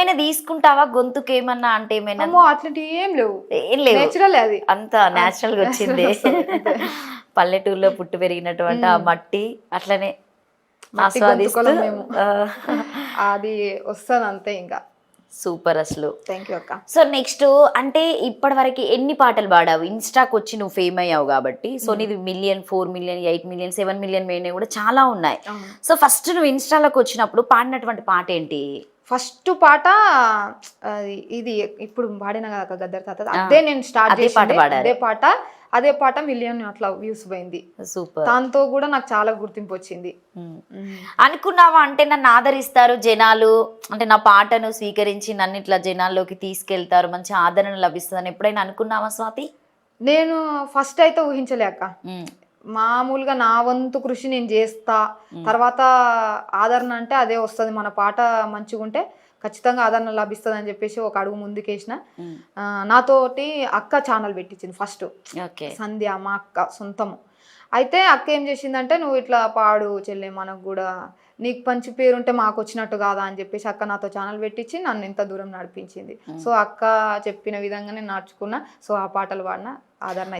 ఏమైనా తీసుకుంటావా గొంతుకు ఏమన్నా అంటే ఏమైనా అట్లాంటివి ఏం లేవు, ఏం లేవు నేచురల్ అది, అంత న్యాచురల్ గా వచ్చింది పల్లెటూరులో పుట్టి పెరిగినటువంటి ఆ మట్టి అట్లనే ఆస్వాదిస్తూ మేము అది వస్తుంది అంతే. ఇంకా సూపర్ అసలు. థ్యాంక్ యూ అక్క. సో నెక్స్ట్ అంటే ఇప్పటి వరకు ఎన్ని పాటలు పాడావు? ఇన్స్టాకి వచ్చి నువ్వు ఫేమ్ అయ్యావు కాబట్టి సో నీది 1 మిలియన్, 4 మిలియన్, 8 మిలియన్, 7 మిలియన్ పోయినవి కూడా చాలా ఉన్నాయి. సో ఫస్ట్ నువ్వు ఇన్స్టాలోకి వచ్చినప్పుడు పాడినటువంటి పాట ఏంటి? ఫస్ట్ పాట ఇది ఇప్పుడు పాడిన కదా గద్దర్ తాత, అదే నేను స్టార్ట్ చేసిన అదే పాట మిలియన్ అట్లా వ్యూస్ పోయింది. సూపర్. దాంతో కూడా నాకు చాలా గుర్తింపు వచ్చింది. అనుకున్నావా అంటే నన్ను ఆదరిస్తారు జనాలు, అంటే నా పాటను స్వీకరించి నన్ను ఇట్లా జనాల్లోకి తీసుకెళ్తారు, మంచి ఆదరణ లభిస్తుందని ఎప్పుడైనా అనుకున్నావా స్వాతి? నేను ఫస్ట్ అయితే ఊహించలేక, మామూలుగా నా వంతు కృషి నేను చేస్తా, తర్వాత ఆదరణ అంటే అదే వస్తుంది, మన పాట మంచిగా ఉంటే ఖచ్చితంగా ఆదరణ లభిస్తుంది అని చెప్పేసి ఒక అడుగు ముందుకేసిన. నాతోటి అక్క ఛానల్ పెట్టించింది ఫస్ట్, సంధ్య మా అక్క సొంతము. అయితే అక్క ఏం చేసిందంటే, నువ్వు ఇట్లా పాడు చెల్లె, మనకు కూడా నీకు మంచి పేరుంటే మాకు వచ్చినట్టు కాదా అని చెప్పేసి అక్క నాతో ఛానల్ పెట్టించి నన్ను ఇంత దూరం నడిపించింది. సో అక్క చెప్పిన విధంగా నేను నడుచుకున్నా. సో ఆ పాటలు పాడిన ఆదరణ